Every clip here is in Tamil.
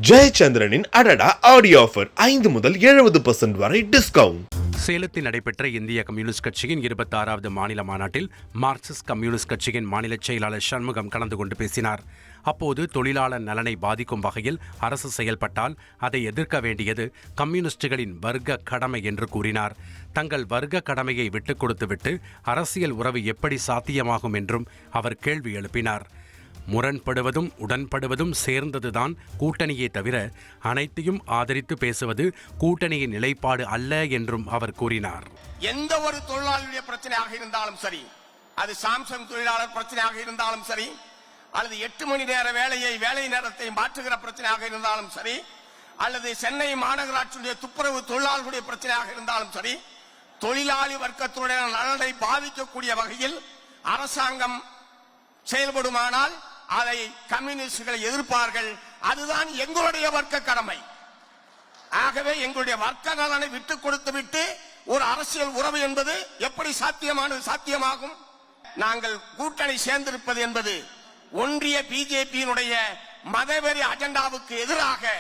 ஜெயச்சந்திரனின் அடடா ஆடியோ ஆஃபர் 5 முதல் 70% வரை டிஸ்கவுண்ட். சேலத்தில் நடைபெற்ற இந்திய கம்யூனிஸ்ட் கட்சியின் 26வது மாநில மாநாட்டில் மார்க்சிஸ்ட் கம்யூனிஸ்ட் கட்சியின் மாநில செயலாளர் சண்முகம் கலந்து கொண்டு பேசினார். அப்போது தொழிலாளர் நலனை பாதிக்கும் வகையில் அரசு செயல்பட்டால் அதை எதிர்க்க வேண்டியது கம்யூனிஸ்டுகளின் வர்க்க கடமை என்று கூறினார். தங்கள் வர்க்க கடமையை விட்டுக் கொடுத்துவிட்டு அரசியல் உறவு எப்படி சாத்தியமாகும் என்றும் அவர் கேள்வி எழுப்பினார். முரண்படுவதும் உடன்படுவதும் சேர்ந்ததுதான் கூட்டணியே தவிர அனைத்தையும் ஆதரித்து பேசுவது கூட்டணியின் நிலைப்பாடு அல்ல என்றும் அவர் கூறினார். எந்த ஒரு தொழிலாளருடைய பிரச்சனையாக இருந்தாலும் சரி, அது சாம்சங் தொழிலாளர் பிரச்சனையாக இருந்தாலும் சரி, அல்லது 8 மணி நேர வேலை நேரத்தை மாற்றுகிற பிரச்சனையாக இருந்தாலும் சரி, அல்லது சென்னை மாநகராட்சியுடைய துப்புரவு தொழிலாளர்களுடைய பிரச்சனையாக இருந்தாலும் சரி, தொழிலாளி வர்க்கத்துடைய நலனை பாதிக்கக்கூடிய வகையில் அரசாங்கம் செயல்படுமானால் அதை கம்யூனிஸ்டுகள் எதிர்ப்பார்கள். அதுதான் எங்களுடைய வர்க்க கடமை. ஆகவே எங்களுடைய வர்க்க நலனை விட்டுக் கொடுத்து விட்டு ஒரு அரசியல் உறவு என்பது எப்படி சாத்தியமாகும்? நாங்கள் கூட்டணி சேர்ந்திருப்பது என்பது ஒன்றிய பிஜேபியினுடைய மதவெறி அஜெண்டாவுக்கு எதிராக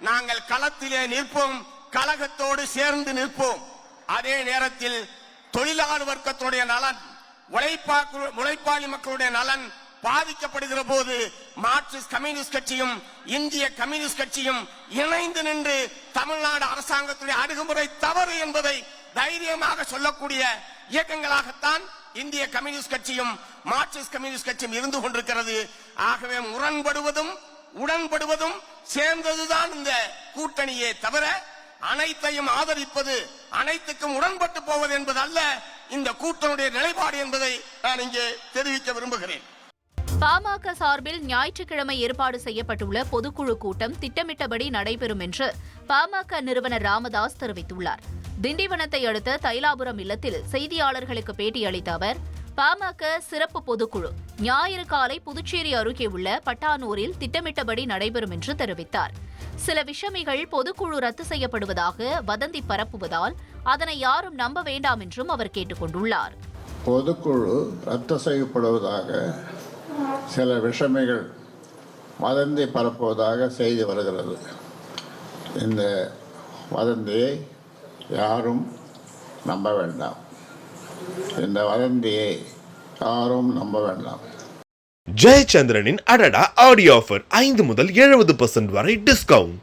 நாங்கள் களத்திலே நிற்போம், கழகத்தோடு சேர்ந்து நிற்போம். அதே நேரத்தில் தொழிலாளர் வர்க்கத்துடைய நலன், உழைப்பாளி மக்களுடைய நலன் பாதிக்கப்படுகிற போது மார்க்சிஸ்ட் கம்யூனிஸ்ட் கட்சியும் இந்திய கம்யூனிஸ்ட் கட்சியும் இணைந்து நின்று தமிழ்நாடு அரசாங்கத்துடைய அணுகுமுறை தவறு என்பதை தைரியமாக சொல்லக்கூடிய இயக்கங்களாகத்தான் இந்திய கம்யூனிஸ்ட் கட்சியும் மார்க்சிஸ்ட் கம்யூனிஸ்ட் கட்சியும் இருந்து கொண்டிருக்கிறது. ஆகவே முரண்படுவதும் உடன்படுவதும் சேர்ந்ததுதான் இந்த கூட்டணியே தவிர அனைத்தையும் ஆதரிப்பது, அனைத்துக்கும் உடன்பட்டு போவது என்பது அல்ல இந்த கூட்டணியுடைய நிலைப்பாடு என்பதை நான் இங்கே தெரிவிக்க விரும்புகிறேன். பாமக சார்பில் ஞாயிற்றுக்கிழமை ஏற்பாடு செய்யப்பட்டுள்ள பொதுக்குழு கூட்டம் திட்டமிட்டபடி நடைபெறும் என்று பாமக நிறுவனர் ராமதாஸ் தெரிவித்துள்ளார். திண்டிவனத்தை அடுத்த தைலாபுரம் இல்லத்தில் செய்தியாளர்களுக்கு பேட்டியளித்த அவர், பாமக சிறப்பு பொதுக்குழு ஞாயிறு காலை புதுச்சேரி அருகே உள்ள பட்டானூரில் திட்டமிட்டபடி நடைபெறும் என்று தெரிவித்தார். சில விஷமிகள் பொதுக்குழு ரத்து செய்யப்படுவதாக வதந்தி பரப்புவதால் அதனை யாரும் நம்ப வேண்டாம் என்றும் அவர் கேட்டுக் கொண்டுள்ளார். பொதுக்குழு ரத்து செய்யப்படுவதாக சில விஷமிகள் வதந்தி பரப்புவதாக செய்தி வருகிறது. இந்த வதந்தியை யாரும் நம்ப வேண்டாம். இந்த வதந்தியை யாரும் நம்ப வேண்டாம். ஜெயச்சந்திரனின் அடடா ஆடியோ ஆஃபர் 5 முதல் 70% வரை டிஸ்கவுண்ட்.